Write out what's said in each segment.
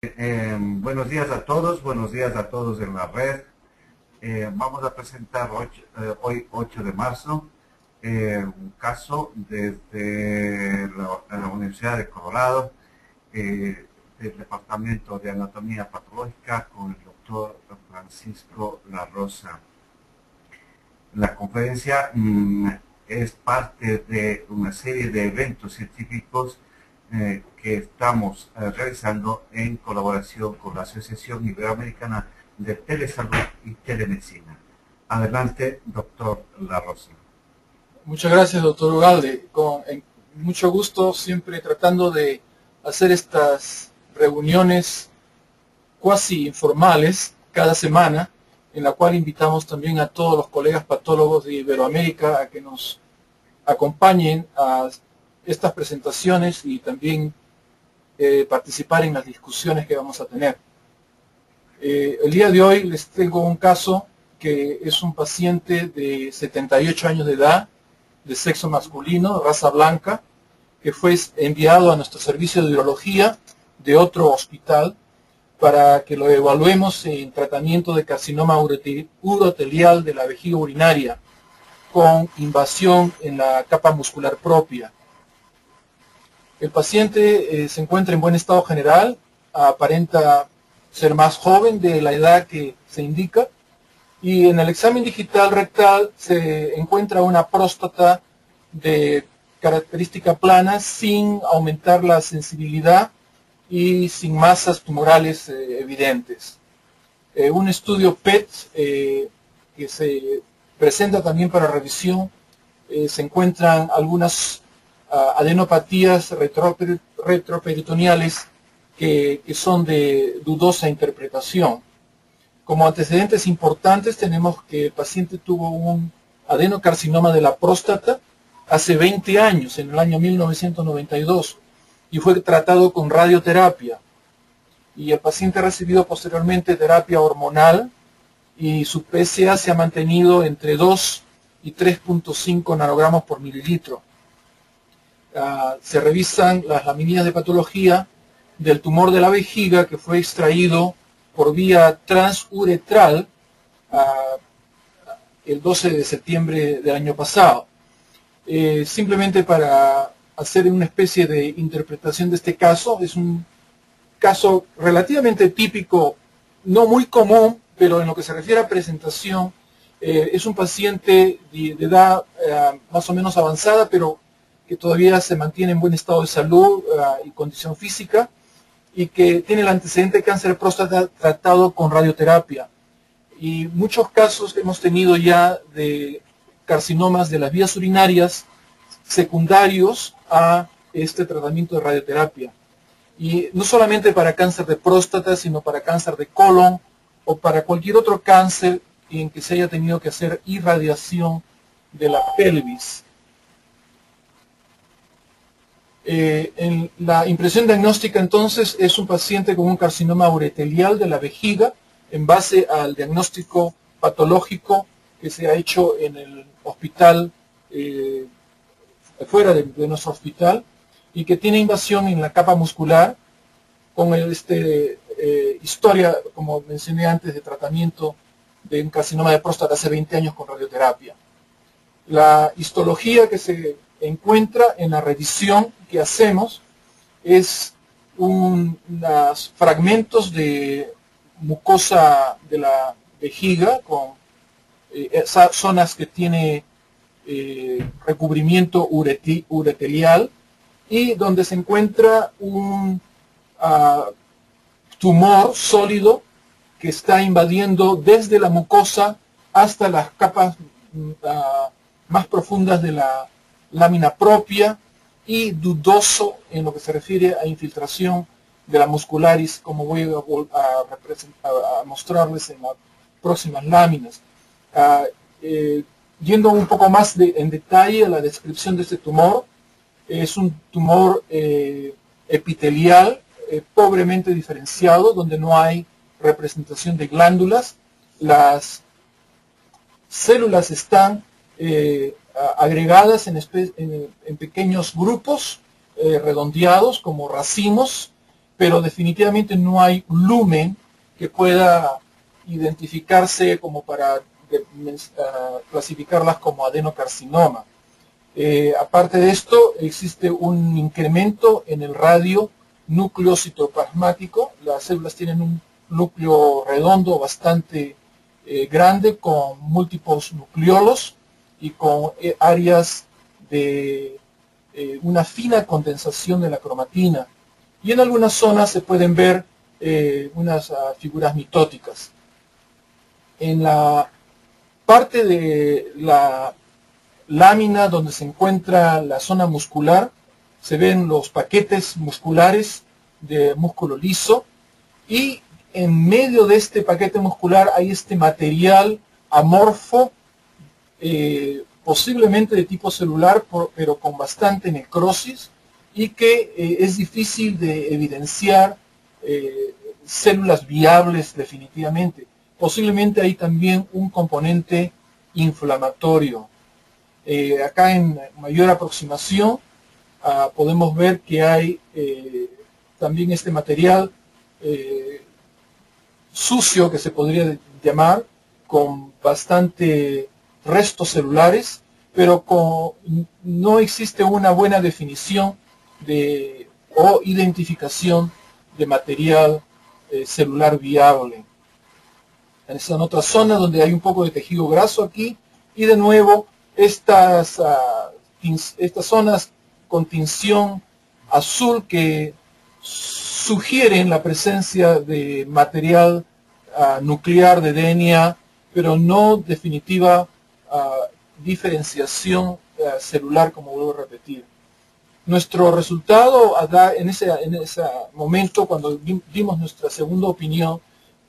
Buenos días a todos, buenos días a todos en la red. Vamos a presentar hoy 8 de marzo un caso desde la Universidad de Colorado, del Departamento de Anatomía Patológica con el doctor Francisco La Rosa. La conferencia es parte de una serie de eventos científicos que estamos realizando en colaboración con la Asociación Iberoamericana de Telesalud y Telemedicina. Adelante, doctor La Rosa. Muchas gracias, doctor Ugalde. Con mucho gusto, siempre tratando de hacer estas reuniones cuasi informales cada semana, en la cual invitamos también a todos los colegas patólogos de Iberoamérica a que nos acompañen a estas presentaciones y también participar en las discusiones que vamos a tener. El día de hoy les tengo un caso que es un paciente de 78 años de edad, de sexo masculino, raza blanca, que fue enviado a nuestro servicio de urología de otro hospital para que lo evaluemos en tratamiento de carcinoma urotelial de la vejiga urinaria con invasión en la capa muscular propia. El paciente se encuentra en buen estado general, aparenta ser más joven de la edad que se indica, y en el examen digital rectal se encuentra una próstata de característica plana sin aumentar la sensibilidad y sin masas tumorales evidentes. Un estudio PET que se presenta también para revisión, se encuentran algunas adenopatías retroperitoneales que son de dudosa interpretación. Como antecedentes importantes tenemos que el paciente tuvo un adenocarcinoma de la próstata hace 20 años, en el año 1992, y fue tratado con radioterapia. Y el paciente ha recibido posteriormente terapia hormonal y su PSA se ha mantenido entre 2 y 3.5 nanogramos por mililitro. Se revisan las laminillas de patología del tumor de la vejiga que fue extraído por vía transuretral el 12 de septiembre del año pasado. Simplemente para hacer una especie de interpretación de este caso, es un caso relativamente típico, no muy común, pero en lo que se refiere a presentación, es un paciente de edad más o menos avanzada, pero que todavía se mantiene en buen estado de salud y condición física, y que tiene el antecedente de cáncer de próstata tratado con radioterapia. Y muchos casos que hemos tenido ya de carcinomas de las vías urinarias secundarios a este tratamiento de radioterapia. Y no solamente para cáncer de próstata, sino para cáncer de colon o para cualquier otro cáncer en que se haya tenido que hacer irradiación de la pelvis. En la impresión diagnóstica entonces es un paciente con un carcinoma urotelial de la vejiga en base al diagnóstico patológico que se ha hecho en el hospital, fuera de nuestro hospital, y que tiene invasión en la capa muscular con historia, como mencioné antes, de tratamiento de un carcinoma de próstata hace 20 años con radioterapia. La histología que se encuentra en la revisión que hacemos es unos fragmentos de mucosa de la vejiga con esas zonas que tiene recubrimiento urotelial y donde se encuentra un tumor sólido que está invadiendo desde la mucosa hasta las capas más profundas de la lámina propia y dudoso en lo que se refiere a infiltración de la muscularis, como voy a mostrarles en las próximas láminas. Yendo un poco más en detalle a la descripción de este tumor, es un tumor epitelial pobremente diferenciado, donde no hay representación de glándulas. Las células están agregadas en pequeños grupos redondeados como racimos, pero definitivamente no hay lumen que pueda identificarse como para clasificarlas como adenocarcinoma. Aparte de esto, existe un incremento en el radio núcleo citoplasmático. Las células tienen un núcleo redondo bastante grande, con múltiples nucleolos y con áreas de una fina condensación de la cromatina. Y en algunas zonas se pueden ver unas figuras mitóticas. En la parte de la lámina donde se encuentra la zona muscular, se ven los paquetes musculares de músculo liso, y en medio de este paquete muscular hay este material amorfo, posiblemente de tipo celular, pero con bastante necrosis, y que es difícil de evidenciar células viables definitivamente. Posiblemente hay también un componente inflamatorio. Acá en mayor aproximación podemos ver que hay también este material sucio, que se podría llamar, con bastante restos celulares, pero no existe una buena definición o identificación de material celular viable. Esta en otra zona donde hay un poco de tejido graso aquí, y de nuevo estas zonas con tinción azul que sugieren la presencia de material nuclear de DNA, pero no definitiva diferenciación celular, como vuelvo a repetir. Nuestro resultado en ese momento, cuando dimos nuestra segunda opinión,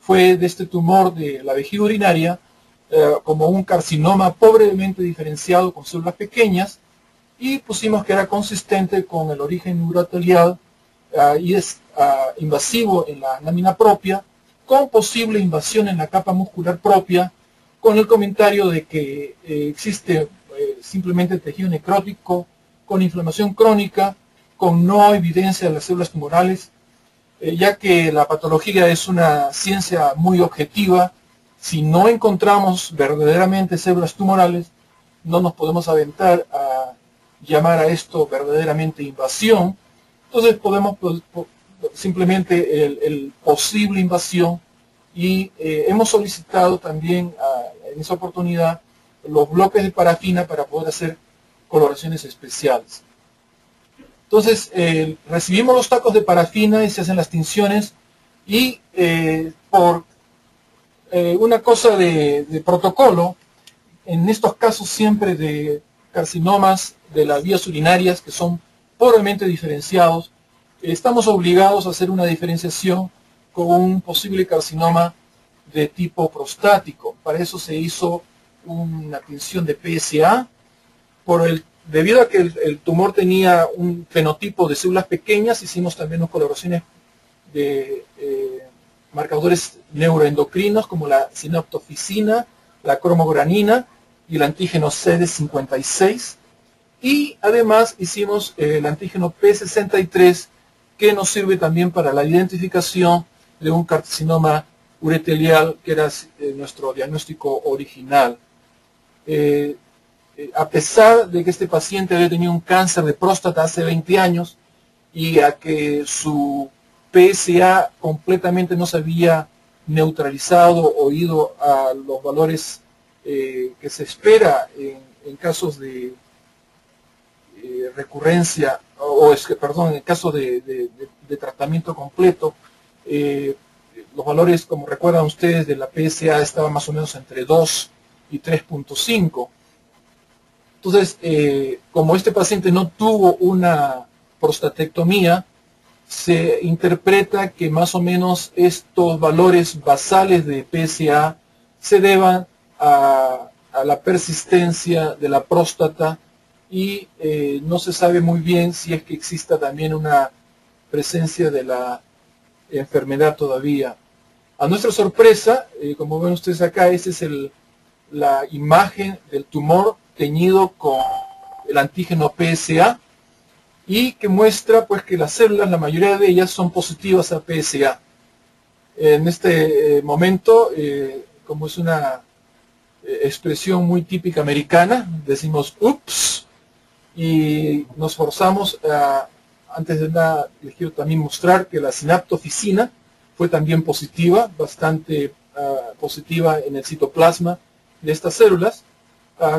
fue de este tumor de la vejiga urinaria como un carcinoma pobremente diferenciado con células pequeñas, y pusimos que era consistente con el origen urothelial y es invasivo en la lámina propia, con posible invasión en la capa muscular propia, con el comentario de que existe simplemente tejido necrótico, con inflamación crónica, con no evidencia de las células tumorales, ya que la patología es una ciencia muy objetiva. Si no encontramos verdaderamente células tumorales, no nos podemos aventar a llamar a esto verdaderamente invasión. Entonces podemos simplemente el posible invasión, y hemos solicitado también en esa oportunidad los bloques de parafina para poder hacer coloraciones especiales. Entonces recibimos los tacos de parafina y se hacen las tinciones, y por una cosa de protocolo, en estos casos siempre de carcinomas de las vías urinarias que son pobremente diferenciados, estamos obligados a hacer una diferenciación con un posible carcinoma de tipo prostático. Para eso se hizo una tinción de PSA. Debido a que el tumor tenía un fenotipo de células pequeñas, hicimos también unas coloraciones de marcadores neuroendocrinos como la sinaptofisina, la cromogranina y el antígeno CD56. Y además hicimos el antígeno P63, que nos sirve también para la identificación de un carcinoma ureterial, que era nuestro diagnóstico original. A pesar de que este paciente había tenido un cáncer de próstata hace 20 años y a que su PSA completamente no se había neutralizado o ido a los valores que se espera en casos de recurrencia, perdón, en el caso de tratamiento completo, los valores, como recuerdan ustedes, de la PSA estaban más o menos entre 2 y 3.5. Entonces, como este paciente no tuvo una prostatectomía, se interpreta que más o menos estos valores basales de PSA se deban a la persistencia de la próstata, y no se sabe muy bien si es que exista también una presencia de la enfermedad todavía. A nuestra sorpresa, como ven ustedes acá, esta es la imagen del tumor teñido con el antígeno PSA, y que muestra pues que las células, la mayoría de ellas, son positivas a PSA. En este momento, como es una expresión muy típica americana, decimos ups, y nos forzamos a, antes de nada, les quiero también mostrar que la sinaptofisina fue también positiva, bastante positiva en el citoplasma de estas células,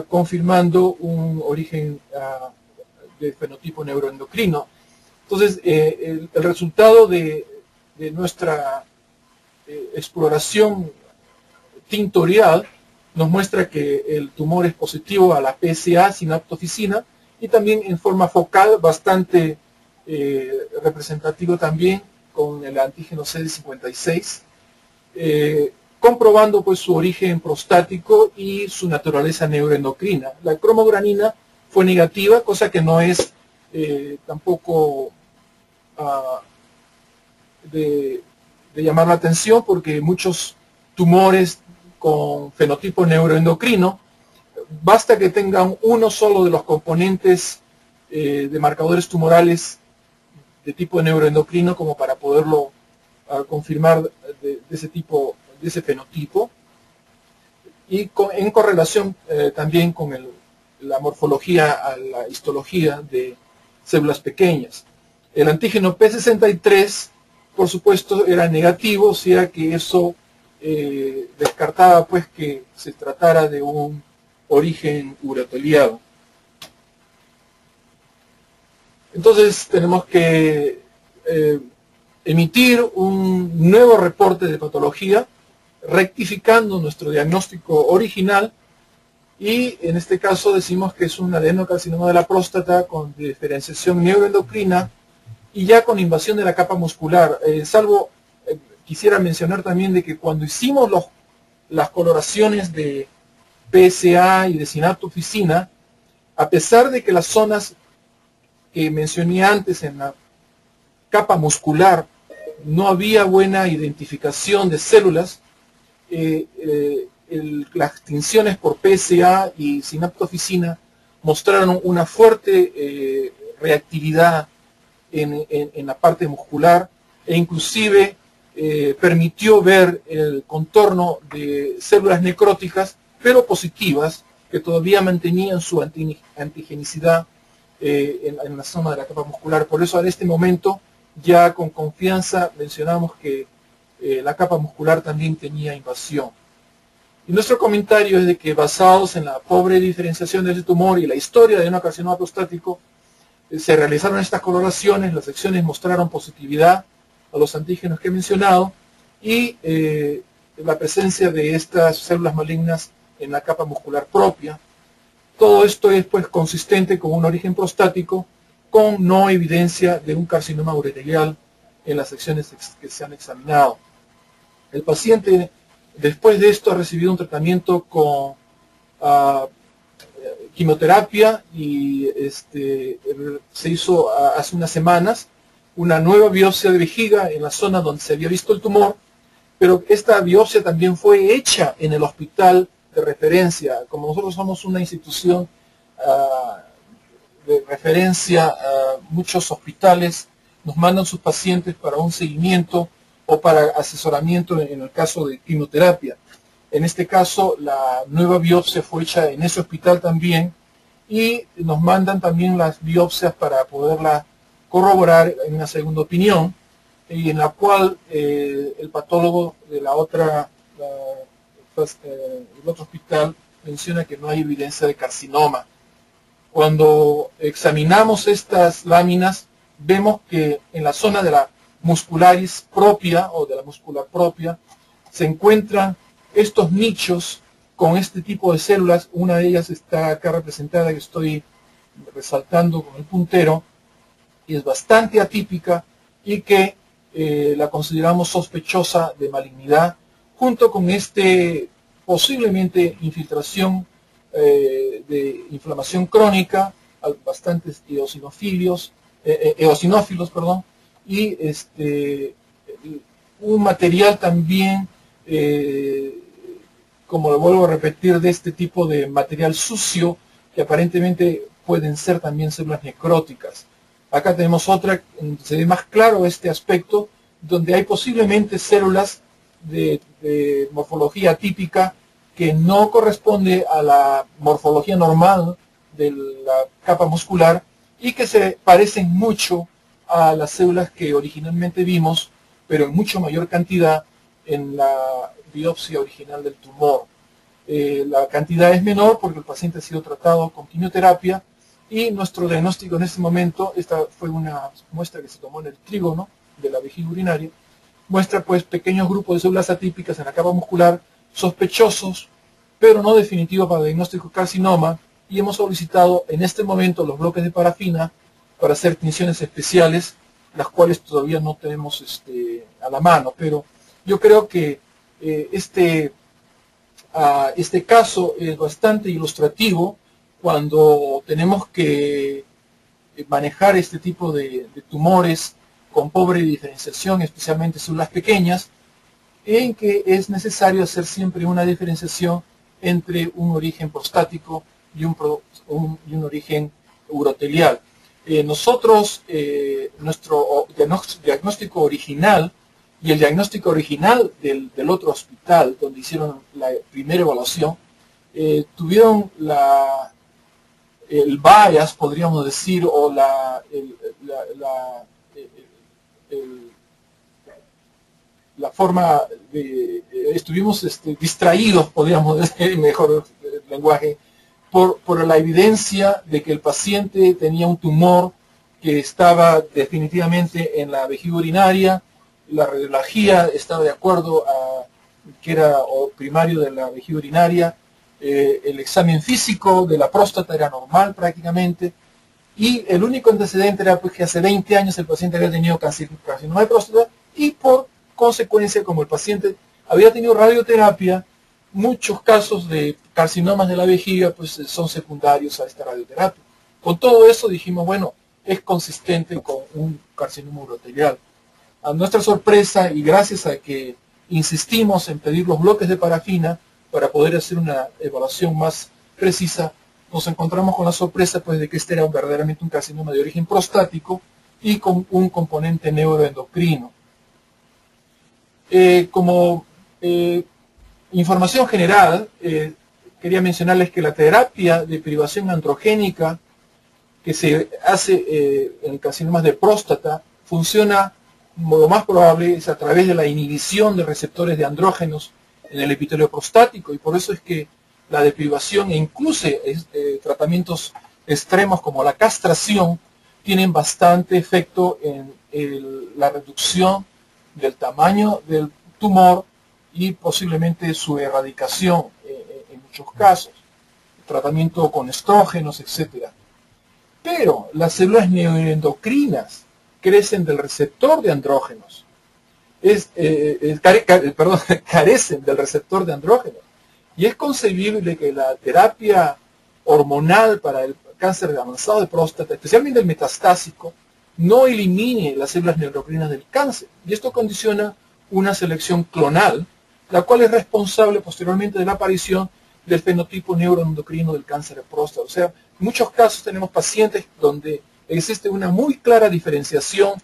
confirmando un origen de fenotipo neuroendocrino. Entonces, el resultado de nuestra exploración tintorial nos muestra que el tumor es positivo a la PSA, sinaptofisina, y también en forma focal bastante representativo también con el antígeno CD56, comprobando pues su origen prostático y su naturaleza neuroendocrina. La cromogranina fue negativa, cosa que no es tampoco de llamar la atención, porque muchos tumores con fenotipo neuroendocrino, basta que tengan uno solo de los componentes de marcadores tumorales de tipo neuroendocrino como para poderlo confirmar de ese tipo, de ese fenotipo, y en correlación también con la morfología, a la histología de células pequeñas. El antígeno P63, por supuesto, era negativo, o sea que eso descartaba pues que se tratara de un origen ureoteliado. Entonces tenemos que emitir un nuevo reporte de patología, rectificando nuestro diagnóstico original, y en este caso decimos que es un adenocarcinoma de la próstata con diferenciación neuroendocrina y ya con invasión de la capa muscular. Quisiera mencionar también de que cuando hicimos las coloraciones de PSA y de sinaptofisina, a pesar de que las zonas que mencioné antes en la capa muscular no había buena identificación de células, las extinciones por PSA y sinaptofisina mostraron una fuerte reactividad en la parte muscular, e inclusive permitió ver el contorno de células necróticas, pero positivas, que todavía mantenían su antigenicidad en la zona de la capa muscular. Por eso en este momento ya con confianza mencionamos que la capa muscular también tenía invasión. Y nuestro comentario es de que, basados en la pobre diferenciación de ese tumor y la historia de adenocarcinoma prostático, se realizaron estas coloraciones, las secciones mostraron positividad a los antígenos que he mencionado, y la presencia de estas células malignas en la capa muscular propia. Todo esto es pues consistente con un origen prostático, con no evidencia de un carcinoma ureterial en las secciones que se han examinado. El paciente, después de esto, ha recibido un tratamiento con quimioterapia, y se hizo hace unas semanas una nueva biopsia de vejiga en la zona donde se había visto el tumor, pero esta biopsia también fue hecha en el hospital de referencia. Como nosotros somos una institución de referencia, muchos hospitales nos mandan sus pacientes para un seguimiento o para asesoramiento en el caso de quimioterapia. En este caso, la nueva biopsia fue hecha en ese hospital también, y nos mandan también las biopsias para poderla corroborar en una segunda opinión, y en la cual el patólogo de el otro hospital menciona que no hay evidencia de carcinoma. Cuando examinamos estas láminas, vemos que en la zona de la muscularis propia o de la muscular propia se encuentran estos nichos con este tipo de células. Una de ellas está acá representada, que estoy resaltando con el puntero, y es bastante atípica, y que la consideramos sospechosa de malignidad, junto con posiblemente infiltración de inflamación crónica, bastantes eosinófilos, y un material también, como lo vuelvo a repetir, de este tipo de material sucio, que aparentemente pueden ser también células necróticas. Acá tenemos otra, se ve más claro este aspecto, donde hay posiblemente células de morfología típica que no corresponde a la morfología normal de la capa muscular y que se parecen mucho a las células que originalmente vimos, pero en mucho mayor cantidad en la biopsia original del tumor. La cantidad es menor porque el paciente ha sido tratado con quimioterapia y nuestro diagnóstico en este momento, esta fue una muestra que se tomó en el trígono de la vejiga urinaria, muestra pues pequeños grupos de células atípicas en la capa muscular, sospechosos, pero no definitivos para diagnóstico de carcinoma, y hemos solicitado en este momento los bloques de parafina para hacer tinciones especiales, las cuales todavía no tenemos a la mano, pero yo creo que este caso es bastante ilustrativo cuando tenemos que manejar este tipo de tumores con pobre diferenciación, especialmente células pequeñas, en que es necesario hacer siempre una diferenciación entre un origen prostático y un origen urotelial. Nuestro diagnóstico original y el diagnóstico original del otro hospital donde hicieron la primera evaluación, tuvieron el bias, podríamos decir, o la forma de... estuvimos distraídos, podríamos decir, mejor lenguaje, por la evidencia de que el paciente tenía un tumor que estaba definitivamente en la vejiga urinaria, la radiología estaba de acuerdo a que era primario de la vejiga urinaria, el examen físico de la próstata era normal prácticamente, y el único antecedente era pues, que hace 20 años el paciente había tenido carcinoma de próstata, y por consecuencia, como el paciente había tenido radioterapia, muchos casos de carcinomas de la vejiga pues, son secundarios a esta radioterapia. Con todo eso dijimos, bueno, es consistente con un carcinoma urotelial. A nuestra sorpresa, y gracias a que insistimos en pedir los bloques de parafina para poder hacer una evaluación más precisa, nos encontramos con la sorpresa pues, de que este era verdaderamente un carcinoma de origen prostático y con un componente neuroendocrino. Como información general, quería mencionarles que la terapia de privación androgénica que se hace en carcinomas de próstata funciona, lo más probable es a través de la inhibición de receptores de andrógenos en el epitelio prostático, y por eso es que la deprivación e incluso tratamientos extremos como la castración tienen bastante efecto en la reducción del tamaño del tumor y posiblemente su erradicación en muchos casos, tratamiento con estrógenos, etc. Pero las células neuroendocrinas crecen del receptor de andrógenos, carecen del receptor de andrógenos, y es concebible que la terapia hormonal para el cáncer avanzado de próstata, especialmente el metastásico, no elimine las células neuroendocrinas del cáncer, y esto condiciona una selección clonal, la cual es responsable posteriormente de la aparición del fenotipo neuroendocrino del cáncer de próstata. O sea, en muchos casos tenemos pacientes donde existe una muy clara diferenciación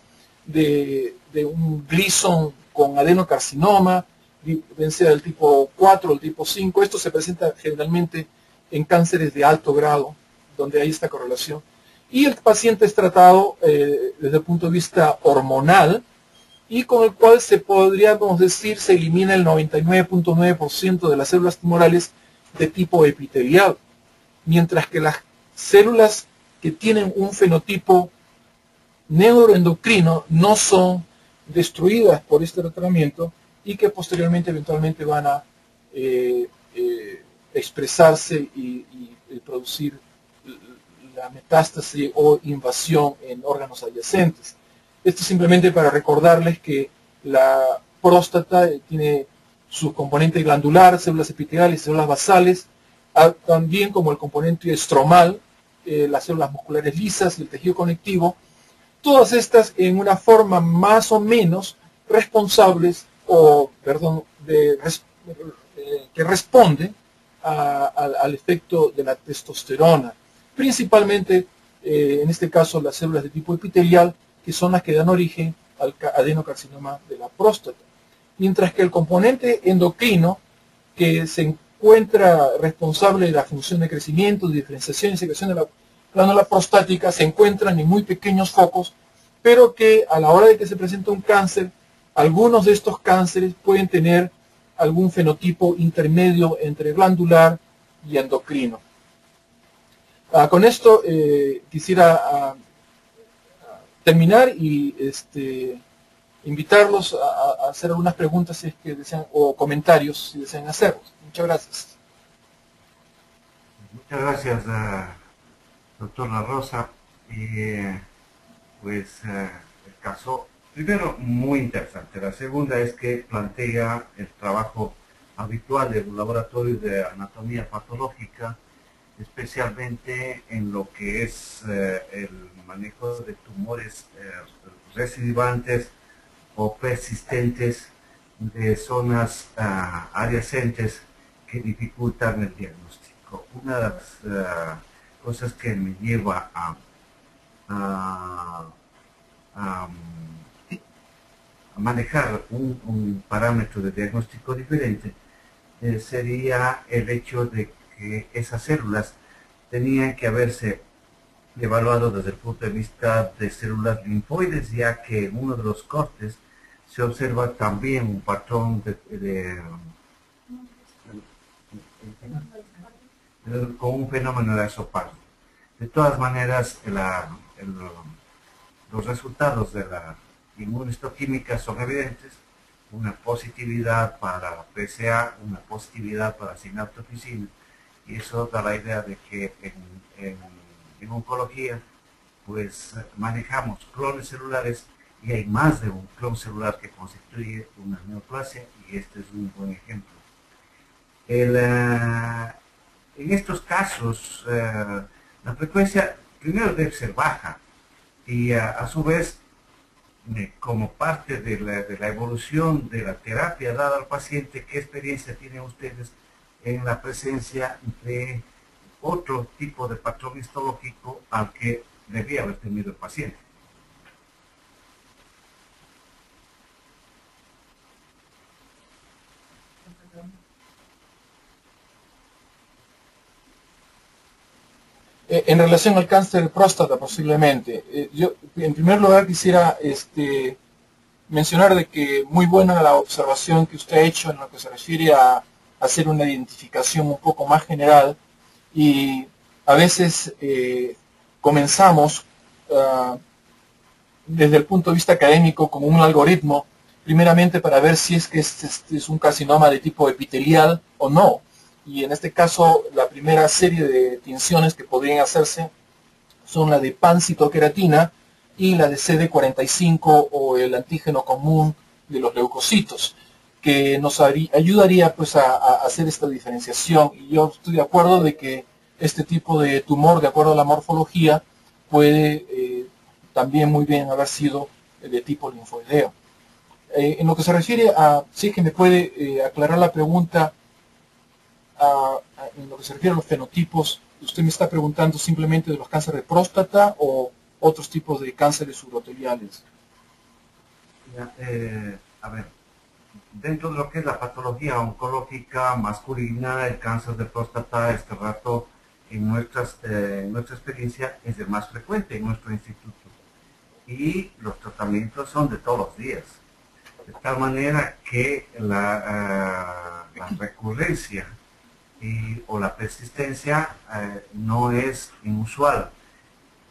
de un Gleason con adenocarcinoma, bien sea del tipo 4 o el tipo 5. Esto se presenta generalmente en cánceres de alto grado, donde hay esta correlación. Y el paciente es tratado desde el punto de vista hormonal, y con el cual podríamos decir se elimina el 99.9% de las células tumorales de tipo epitelial, mientras que las células que tienen un fenotipo neuroendocrino no son destruidas por este tratamiento y que posteriormente eventualmente van a expresarse y producir la metástasis o invasión en órganos adyacentes. Esto simplemente para recordarles que la próstata tiene su componente glandular, células epiteliales, células basales, también como el componente estromal, las células musculares lisas y el tejido conectivo, todas estas en una forma más o menos responsables, que responden al efecto de la testosterona, principalmente en este caso las células de tipo epitelial, que son las que dan origen al adenocarcinoma de la próstata. Mientras que el componente endocrino, que se encuentra responsable de la función de crecimiento, de diferenciación y secreción de la glándula prostática, se encuentran en muy pequeños focos, pero que a la hora de que se presenta un cáncer, algunos de estos cánceres pueden tener algún fenotipo intermedio entre glandular y endocrino. Con esto quisiera terminar y invitarlos a hacer algunas preguntas si es que desean, o comentarios si desean hacerlos. Muchas gracias. Muchas gracias, doctor La Rosa. Pues el caso, primero, muy interesante. La segunda es que plantea el trabajo habitual de un laboratorio de anatomía patológica, especialmente en lo que es el manejo de tumores recidivantes o persistentes de zonas adyacentes que dificultan el diagnóstico. Una de las cosas que me lleva a manejar un parámetro de diagnóstico diferente sería el hecho de que esas células tenían que haberse evaluado desde el punto de vista de células linfoides, ya que en uno de los cortes se observa también un patrón con un fenómeno de asopago. De todas maneras, los resultados de la inmunohistoquímica son evidentes: una positividad para PSA, una positividad para sinaptofisina, y eso da la idea de que en oncología pues manejamos clones celulares, y hay más de un clon celular que constituye una neoplasia, y este es un buen ejemplo. En estos casos la frecuencia primero debe ser baja, y a su vez, como parte de la evolución de la terapia dada al paciente, ¿qué experiencia tienen ustedes en la presencia de otro tipo de patrón histológico al que debía haber tenido el paciente? En relación al cáncer de próstata, posiblemente. Yo, en primer lugar, quisiera mencionar de que muy buena la observación que usted ha hecho en lo que se refiere a hacer una identificación un poco más general, y a veces comenzamos desde el punto de vista académico con un algoritmo, primeramente para ver si es que este es un carcinoma de tipo epitelial o no. Y en este caso, la primera serie de tinciones que podrían hacerse son la de pancitoqueratina y la de CD45, o el antígeno común de los leucocitos, que nos ayudaría pues a hacer esta diferenciación. Y yo estoy de acuerdo de que este tipo de tumor, de acuerdo a la morfología, puede también muy bien haber sido de tipo linfoideo. En lo que se refiere a, si es que me puede aclarar la pregunta, en lo que se refiere a los fenotipos, ¿usted me está preguntando simplemente de los cánceres de próstata o otros tipos de cánceres uroteliales? A ver, dentro de lo que es la patología oncológica masculina, el cáncer de próstata, este rato, en nuestra experiencia, es el más frecuente en nuestro instituto. Y los tratamientos son de todos los días. De tal manera que la recurrencia o la persistencia no es inusual.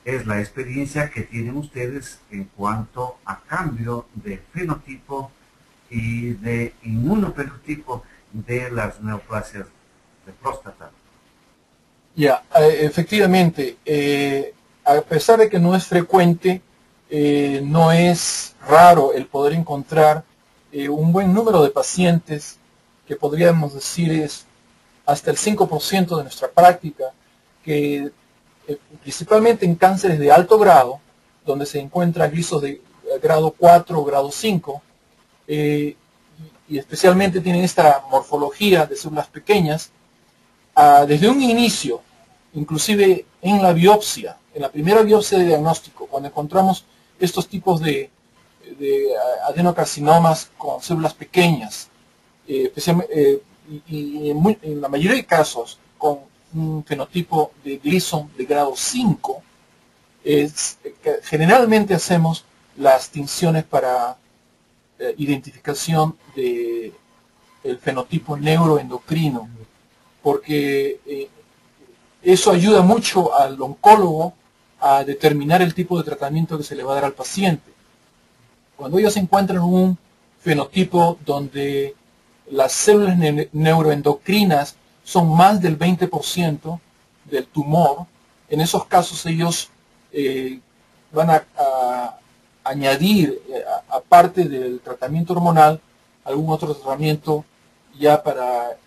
Es la experiencia que tienen ustedes en cuanto a cambio de fenotipo y de inmunofenotipo de las neoplasias de próstata. Ya, efectivamente, a pesar de que no es frecuente, no es raro el poder encontrar un buen número de pacientes, que podríamos decir es hasta el 5% de nuestra práctica, que principalmente en cánceres de alto grado, donde se encuentran glisos de grado 4 o grado 5, y especialmente tienen esta morfología de células pequeñas, desde un inicio, inclusive en la biopsia, en la primera biopsia de diagnóstico, cuando encontramos estos tipos de adenocarcinomas con células pequeñas, especialmente, y en la mayoría de casos con un fenotipo de Gleason de grado 5, generalmente hacemos las tinciones para identificación del fenotipo neuroendocrino, porque eso ayuda mucho al oncólogo a determinar el tipo de tratamiento que se le va a dar al paciente. Cuando ellos encuentran un fenotipo donde las células neuroendocrinas son más del 20% del tumor, en esos casos ellos van a añadir, aparte del tratamiento hormonal, algún otro tratamiento ya para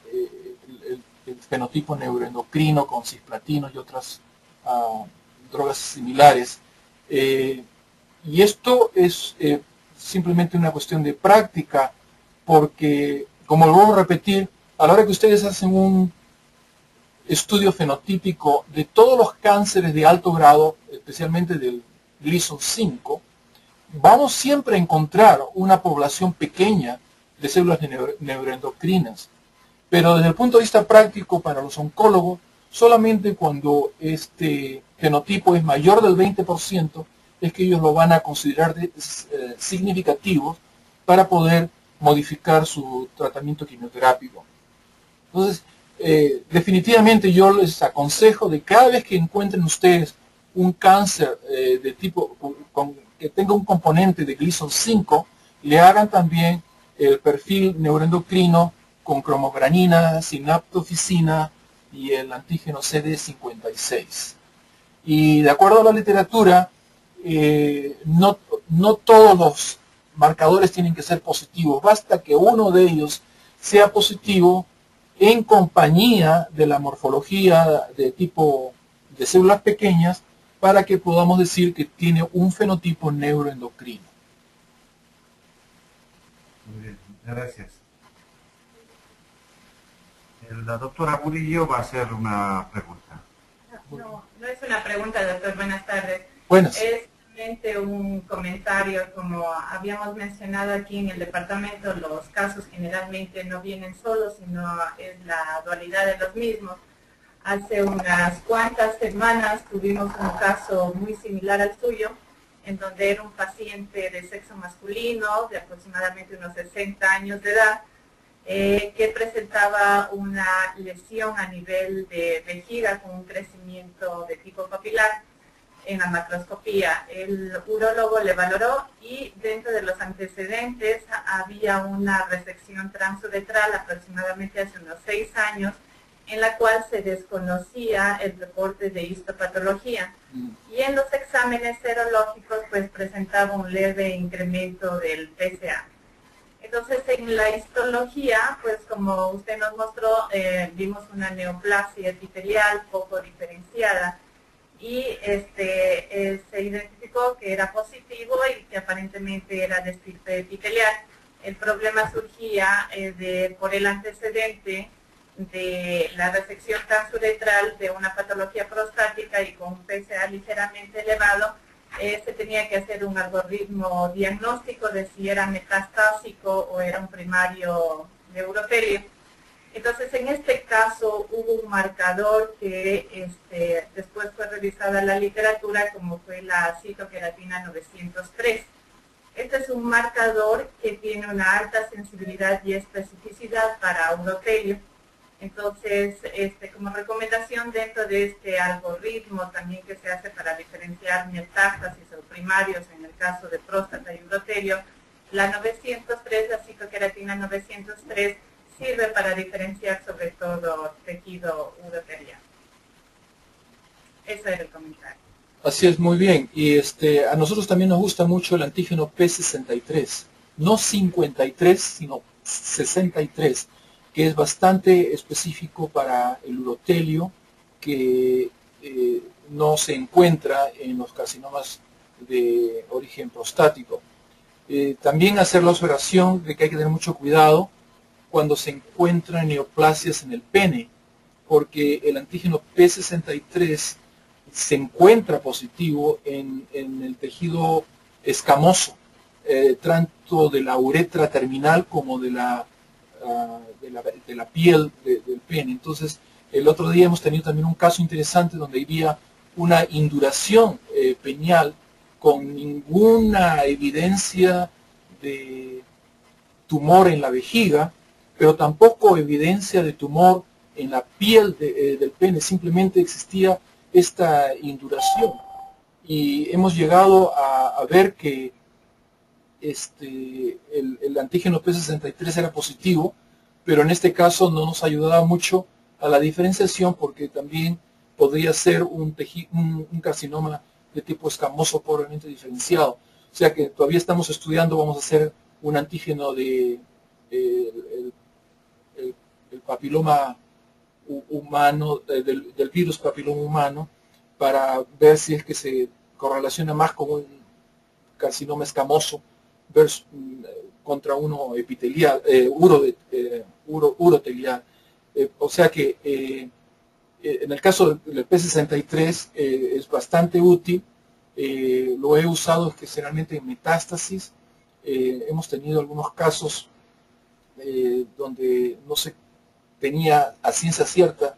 el fenotipo neuroendocrino con cisplatinos y otras drogas similares. Y esto es simplemente una cuestión de práctica, porque, como lo vuelvo a repetir, a la hora que ustedes hacen un estudio fenotípico de todos los cánceres de alto grado, especialmente del Gleason 5, vamos siempre a encontrar una población pequeña de células neuroendocrinas. Pero desde el punto de vista práctico para los oncólogos, solamente cuando este fenotipo es mayor del 20% es que ellos lo van a considerar significativo para poder modificar su tratamiento quimioterápico. Entonces, definitivamente yo les aconsejo de cada vez que encuentren ustedes un cáncer de tipo que tenga un componente de Gleason 5, le hagan también el perfil neuroendocrino con cromogranina, sinaptofisina y el antígeno CD56. Y de acuerdo a la literatura, no todos los marcadores tienen que ser positivos, basta que uno de ellos sea positivo en compañía de la morfología de tipo de células pequeñas para que podamos decir que tiene un fenotipo neuroendocrino. Muy bien, gracias. La doctora Murillo va a hacer una pregunta. No es una pregunta, doctor. Buenas tardes. Buenas. Es simplemente un comentario. Como habíamos mencionado aquí en el departamento, los casos generalmente no vienen solos, sino es la dualidad de los mismos. Hace unas cuantas semanas tuvimos un caso muy similar al suyo, en donde era un paciente de sexo masculino, de aproximadamente unos 60 años de edad, que presentaba una lesión a nivel de vejiga con un crecimiento de tipo papilar en la macroscopía. El urólogo le valoró y dentro de los antecedentes había una resección transuretral aproximadamente hace unos 6 años, en la cual se desconocía el reporte de histopatología. Y en los exámenes serológicos pues presentaba un leve incremento del PSA. Entonces en la histología, pues como usted nos mostró, vimos una neoplasia epitelial poco diferenciada y se identificó que era positivo y que aparentemente era de estirpe epitelial. El problema surgía por el antecedente de la resección transuretral de una patología prostática y con un PSA ligeramente elevado. Se tenía que hacer un algoritmo diagnóstico de si era metastásico o era un primario de urotelio. Entonces, en este caso hubo un marcador que después fue revisada en la literatura, como fue la citoqueratina 903. Este es un marcador que tiene una alta sensibilidad y especificidad para urotelio. Entonces, como recomendación dentro de este algoritmo también que se hace para diferenciar metástasis o primarios en el caso de próstata y urotelio, la 903, la citoqueratina 903, sirve para diferenciar sobre todo tejido uroteliano. Ese era el comentario. Así es, muy bien. Y a nosotros también nos gusta mucho el antígeno P63, no 53, sino 63. Que es bastante específico para el urotelio, que no se encuentra en los carcinomas de origen prostático. También hacer la observación de que hay que tener mucho cuidado cuando se encuentran neoplasias en el pene, porque el antígeno P63 se encuentra positivo en el tejido escamoso, tanto de la uretra terminal como de la piel del pene. Entonces, el otro día hemos tenido también un caso interesante donde había una induración peneal con ninguna evidencia de tumor en la vejiga, pero tampoco evidencia de tumor en la piel del pene, simplemente existía esta induración. Y hemos llegado a ver que el antígeno P63 era positivo, pero en este caso no nos ayudaba mucho a la diferenciación porque también podría ser un carcinoma de tipo escamoso pobremente diferenciado. O sea que todavía estamos estudiando, vamos a hacer un antígeno de el papiloma humano, del virus papiloma humano, para ver si es que se correlaciona más con un carcinoma escamoso contra uno epitelial, urotelial. O sea que en el caso del P63 es bastante útil. Lo he usado generalmente en metástasis. Hemos tenido algunos casos donde no se tenía a ciencia cierta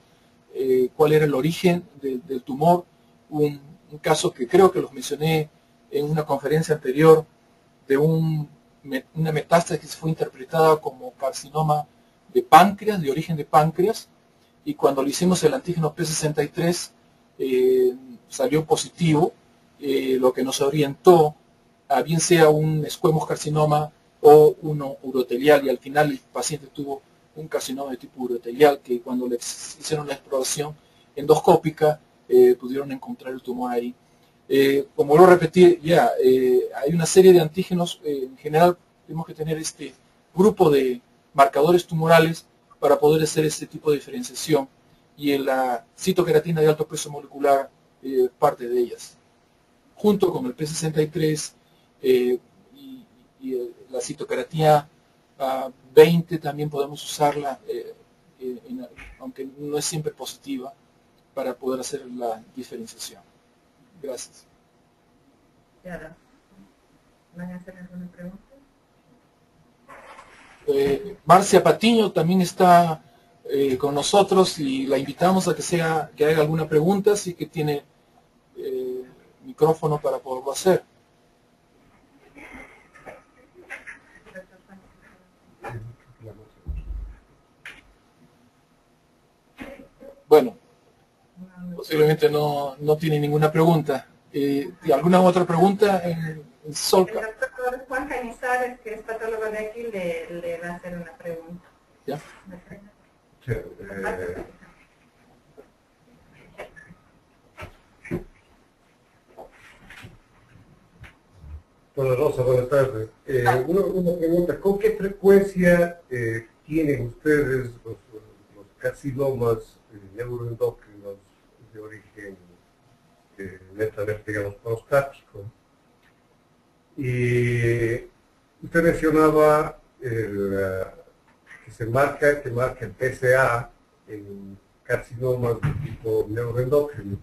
cuál era el origen del tumor. Un caso que creo que los mencioné en una conferencia anterior, de una metástasis que fue interpretada como carcinoma de páncreas, de origen de páncreas, y cuando le hicimos el antígeno P63 salió positivo, lo que nos orientó a bien sea un esquamous carcinoma o uno urotelial, y al final el paciente tuvo un carcinoma de tipo urotelial que cuando le hicieron la exploración endoscópica pudieron encontrar el tumor ahí. Como lo repetí ya, hay una serie de antígenos, en general tenemos que tener este grupo de marcadores tumorales para poder hacer este tipo de diferenciación, y la citoqueratina de alto peso molecular parte de ellas, junto con el P63 y la citoqueratina 20 también podemos usarla, aunque no es siempre positiva, para poder hacer la diferenciación. Gracias. ¿Van a hacer alguna pregunta? Marcia Patiño también está con nosotros y la invitamos a que haga alguna pregunta, si que tiene micrófono para poderlo hacer. Bueno, posiblemente no tiene ninguna pregunta. ¿Alguna otra pregunta en Solca? El doctor Juan Cañizares, que es patólogo de aquí, le va a hacer una pregunta. ¿Ya? Sí, Hola Rosa, buenas tardes. Una pregunta, ¿con qué frecuencia tienen ustedes los carcinomas neuroendocrinos de origen netamente, digamos, prostático? Y usted mencionaba que marca el PSA en carcinomas de tipo neuroendocrino.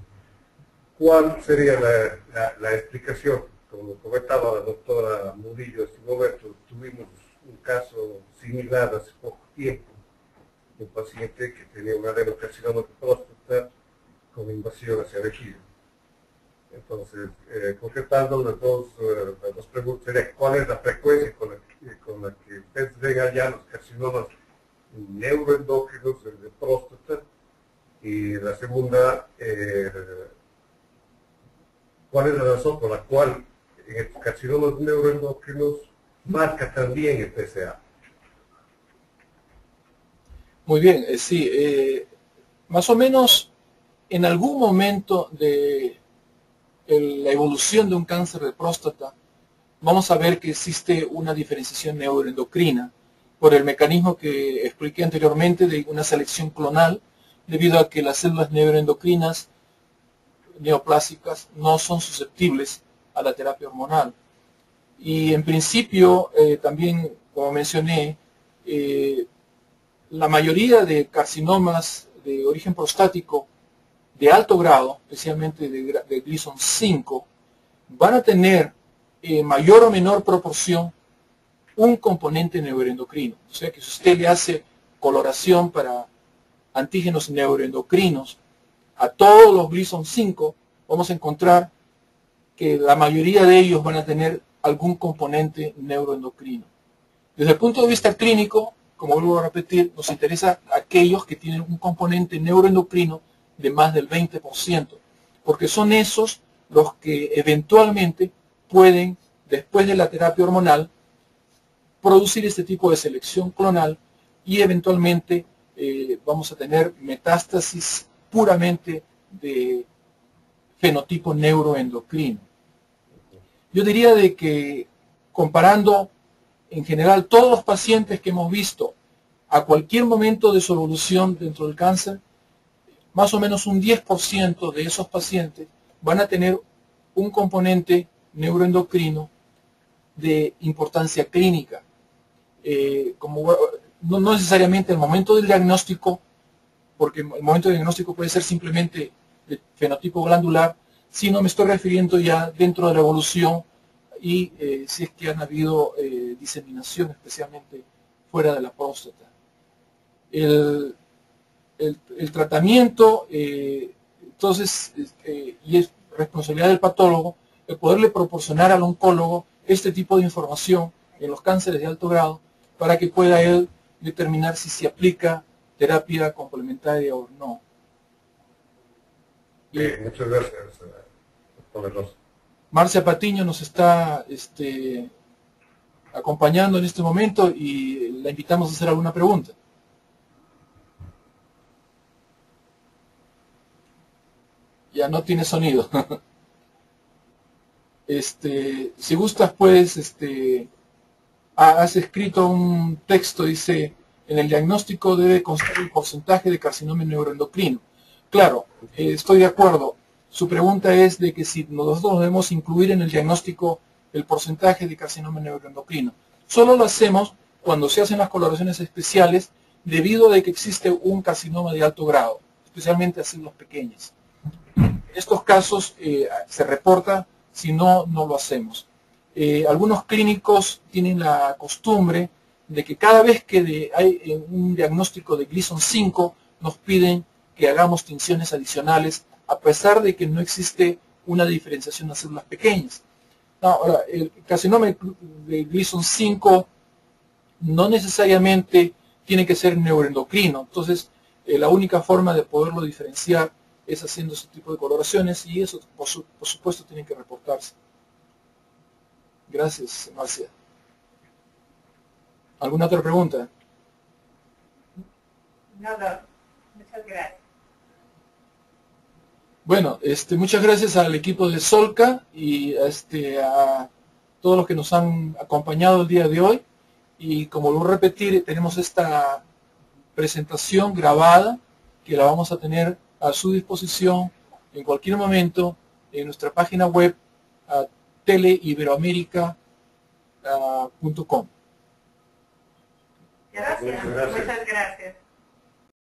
¿Cuál sería la explicación? Como comentaba la doctora Murillo hace un momento, tuvimos un caso similar hace poco tiempo, un paciente que tenía un adenocarcinoma de próstata con invasión hacia vejiga. Entonces, concretando las dos preguntas, sería ¿cuál es la frecuencia con la que ustedes ven allá los carcinomas neuroendocrinos de próstata? Y la segunda, ¿cuál es la razón por la cual en estos carcinomas neuroendocrinos marca también el PSA? Muy bien, sí. Más o menos en algún momento de la evolución de un cáncer de próstata, vamos a ver que existe una diferenciación neuroendocrina por el mecanismo que expliqué anteriormente de una selección clonal, debido a que las células neuroendocrinas neoplásicas no son susceptibles a la terapia hormonal. Y en principio, también, como mencioné, la mayoría de carcinomas de origen prostático de alto grado, especialmente de Gleason 5, van a tener mayor o menor proporción un componente neuroendocrino. O sea que si usted le hace coloración para antígenos neuroendocrinos a todos los Gleason 5, vamos a encontrar que la mayoría de ellos van a tener algún componente neuroendocrino. Desde el punto de vista clínico, como vuelvo a repetir, nos interesa aquellos que tienen un componente neuroendocrino de más del 20%, porque son esos los que eventualmente pueden, después de la terapia hormonal, producir este tipo de selección clonal y eventualmente vamos a tener metástasis puramente de fenotipo neuroendocrino. Yo diría de que comparando en general todos los pacientes que hemos visto a cualquier momento de su evolución dentro del cáncer, más o menos un 10% de esos pacientes van a tener un componente neuroendocrino de importancia clínica. No necesariamente el momento del diagnóstico, porque el momento del diagnóstico puede ser simplemente de fenotipo glandular, sino me estoy refiriendo ya dentro de la evolución y si es que han habido diseminación, especialmente fuera de la próstata. El tratamiento, entonces, y es responsabilidad del patólogo, el poderle proporcionar al oncólogo este tipo de información en los cánceres de alto grado para que pueda él determinar si se aplica terapia complementaria o no. Muchas gracias, doctor Veloso. Marcia Patiño nos está acompañando en este momento y la invitamos a hacer alguna pregunta. Ya no tiene sonido. Si gustas, pues, has escrito un texto, dice, en el diagnóstico debe constar el porcentaje de carcinoma neuroendocrino. Claro, estoy de acuerdo. Su pregunta es de que si nosotros debemos incluir en el diagnóstico el porcentaje de carcinoma neuroendocrino. Solo lo hacemos cuando se hacen las coloraciones especiales debido a que existe un carcinoma de alto grado, especialmente a células pequeñas. En estos casos se reporta, si no, no lo hacemos. Algunos clínicos tienen la costumbre de que cada vez que hay un diagnóstico de Gleason 5 nos piden que hagamos tinciones adicionales a pesar de que no existe una diferenciación a células pequeñas. Ahora, el carcinoma de Gleason 5 no necesariamente tiene que ser neuroendocrino, entonces la única forma de poderlo diferenciar es haciendo ese tipo de coloraciones y eso por supuesto tiene que reportarse. Gracias, Marcia. ¿Alguna otra pregunta? No, muchas gracias. Bueno, muchas gracias al equipo de Solca y a todos los que nos han acompañado el día de hoy. Y como lo voy a repetir, tenemos esta presentación grabada que la vamos a tener a su disposición en cualquier momento en nuestra página web teleiberoamerica.com. Gracias. Muchas gracias.